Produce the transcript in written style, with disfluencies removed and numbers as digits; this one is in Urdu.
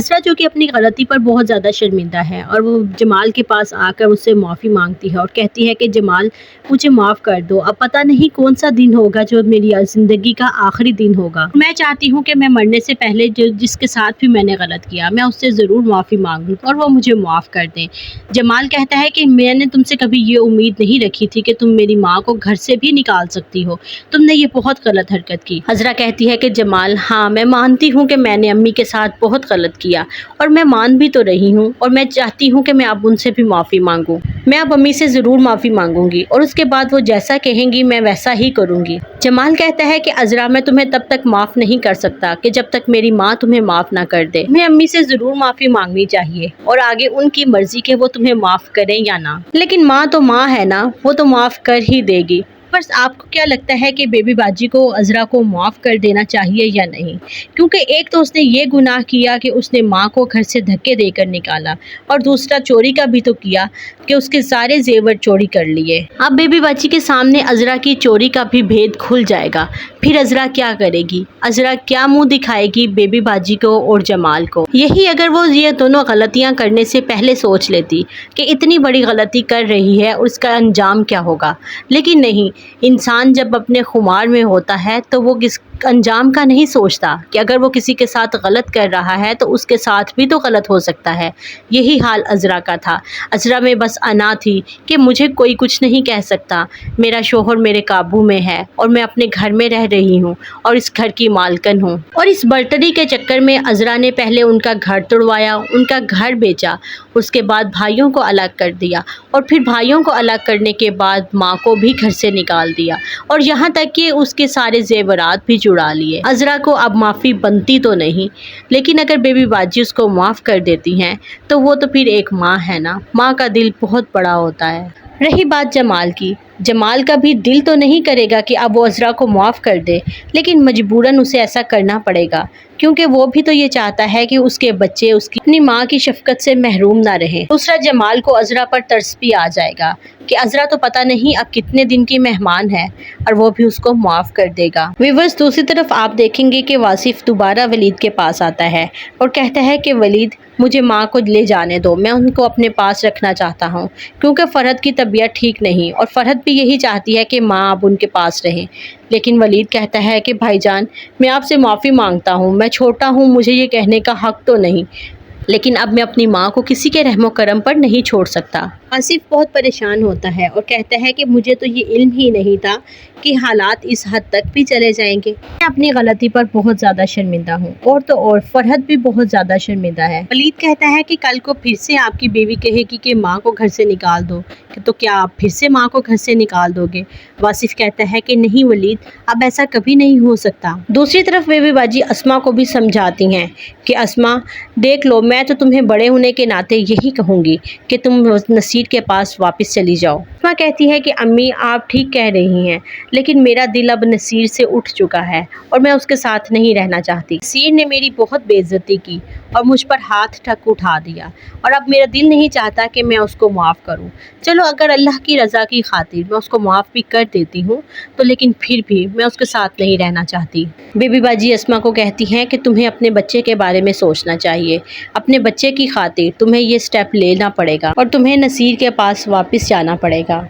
عذرا جو کہ اپنی غلطی پر بہت زیادہ شرمندہ ہے اور وہ جمال کے پاس آ کر اس سے معافی مانگتی ہے اور کہتی ہے کہ جمال مجھے معاف کر دو، اب پتہ نہیں کون سا دن ہوگا جو میری زندگی کا آخری دن ہوگا، میں چاہتی ہوں کہ میں مرنے سے پہلے جس کے ساتھ بھی میں نے غلط کیا میں اس سے ضرور معافی مانگوں اور وہ مجھے معاف کر دیں۔ جمال کہتا ہے کہ میں نے تم سے کبھی یہ امید نہیں رکھی تھی کہ تم میری ماں کو گھر سے بھی نکال سکتی ہو، تم نے یہ بہت غلط حرکت کی۔ عذرا کہتی ہے کہ جمال ہاں میں مانتی ہوں کہ میں نے امی کے ساتھ بہت غلط کیا اور میں مان بھی تو رہی ہوں اور میں چاہتی ہوں کہ میں اب ان سے بھی معافی مانگوں، میں اب امی سے ضرور معافی مانگوں گی اور اس کے بعد وہ جیسا کہیں گی میں ویسا ہی کروں گی۔ جمال کہتا ہے کہ عذرا میں تمہیں تب تک معاف نہیں کر سکتا کہ جب تک میری ماں تمہیں معاف نہ کر دے، تمہیں امی سے ضرور معافی مانگنی چاہیے اور آگے ان کی مرضی کہ وہ تمہیں معاف کریں یا نہ، لیکن ماں تو ماں ہے نا، وہ تو معاف کر ہی دے گی۔ بس آپ کو کیا لگتا ہے کہ بیبی باجی کو عذرا کو معاف کر دینا چاہیے یا نہیں؟ کیونکہ ایک تو اس نے یہ گناہ کیا کہ اس نے ماں کو گھر سے دھکے دے کر نکالا اور دوسرا چوری کا بھی تو کیا کہ اس کے سارے زیور چوری کر لیے۔ اب بیبی باجی کے سامنے عذرا کی چوری کا بھی بھید کھل جائے گا، پھر عذرا کیا کرے گی؟ عذرا کیا منہ دکھائے گی بیبی باجی کو اور جمال کو؟ یہی اگر وہ یہ دونوں غلطیاں کرنے سے پہلے سوچ لیتی کہ اتنی بڑی غلطی کر رہی ہے اور اس کا انجام کیا ہوگا، لیکن نہیں، انسان جب اپنے خمار میں ہوتا ہے تو وہ کس انجام کا نہیں سوچتا کہ اگر وہ کسی کے ساتھ غلط کر رہا ہے تو اس کے ساتھ بھی تو غلط ہو سکتا ہے۔ یہی حال عذرا کا تھا۔ عذرا میں بس انا تھی کہ مجھے کوئی کچھ نہیں کہہ سکتا، میرا شوہر میرے قابو میں ہے اور میں اپنے گھر میں رہ رہی ہوں اور اس گھر کی مالکن ہوں، اور اس برتری کے چکر میں عذرا نے پہلے ان کا گھر توڑوایا، ان کا گھر بیچا، اس کے بعد بھائیوں کو الگ کر دیا اور پھر بھائیوں کو الگ کرنے کے بعد ماں کو بھی گھر سے نکال دیا اور یہاں تک کہ اس کے سارے زیورات بھی چڑا لیے۔ عذرا کو اب معافی بنتی تو نہیں، لیکن اگر بیبی باجی اس کو معاف کر دیتی ہیں تو وہ تو پھر ایک ماں ہے نا، ماں کا دل بہت بڑا ہوتا ہے۔ رہی بات جمال کی، جمال کا بھی دل تو نہیں کرے گا کہ اب وہ عذرا کو معاف کر دے، لیکن مجبوراً اسے ایسا کرنا پڑے گا کیونکہ وہ بھی تو یہ چاہتا ہے کہ اس کے بچے اس کی اپنی ماں کی شفقت سے محروم نہ رہیں۔ دوسرا جمال کو عذرا پر ترس بھی آ جائے گا کہ عذرا تو پتہ نہیں اب کتنے دن کی مہمان ہے اور وہ بھی اس کو معاف کر دے گا۔ ویورز دوسری طرف آپ دیکھیں گے کہ واصف دوبارہ ولید کے پاس آتا ہے اور کہتا ہے کہ ولید مجھے ماں کو لے جانے دو، میں ان کو اپنے پاس رکھنا چاہتا ہوں کیونکہ فرحت کی طبیعت ٹھیک نہیں اور فرحت بھی یہی چاہتی ہے کہ ماں اب ان کے پاس رہے۔ لیکن ولید کہتا ہے کہ بھائی جان میں آپ سے معافی مانگتا ہوں، میں چھوٹا ہوں، مجھے یہ کہنے کا حق تو نہیں، لیکن اب میں اپنی ماں کو کسی کے رحم و کرم پر نہیں چھوڑ سکتا۔ آصف بہت پریشان ہوتا ہے اور کہتا ہے کہ مجھے تو یہ علم ہی نہیں تھا کہ حالات اس حد تک بھی چلے جائیں گے، میں اپنی غلطی پر بہت زیادہ شرمندہ ہوں اور تو اور فرحت بھی بہت زیادہ شرمندہ ہے۔ ولید کہتا ہے کہ کل کو پھر سے آپ کی بیوی کہے گی کہ ماں کو گھر سے نکال دو تو کیا آپ پھر سے ماں کو گھر سے نکال دو گے؟ واصف کہتا ہے کہ نہیں ولید، اب ایسا کبھی نہیں ہو سکتا۔ دوسری طرف بیبی باجی اسما کو بھی سمجھاتی ہیں کہ اسما دیکھ لو، میں تو تمہیں بڑے ہونے کے ناطے یہی کہوں گی کہ تم نصیر کے پاس واپس چلی جاؤ۔ اسما کہتی ہے کہ امی آپ ٹھیک کہہ رہی ہیں، لیکن میرا دل اب نصیر سے اٹھ چکا ہے اور میں اس کے ساتھ نہیں رہنا چاہتی۔ نصیر نے میری بہت بے عزتی کی اور مجھ پر ہاتھ تک اٹھا دیا اور اب میرا دل نہیں چاہتا کہ میں اس کو معاف کروں۔ چلو اگر اللہ کی رضا کی خاطر میں اس کو معاف بھی کر دیتی ہوں تو لیکن پھر بھی میں اس کے ساتھ نہیں رہنا چاہتی۔ بیبی باجی اسما کو کہتی ہیں کہ تمہیں اپنے بچے کے بارے میں سوچنا چاہیے، اپنے بچے کی خاطر تمہیں یہ سٹیپ لینا پڑے گا اور تمہیں نصیر کے پاس واپس جانا پڑے گا۔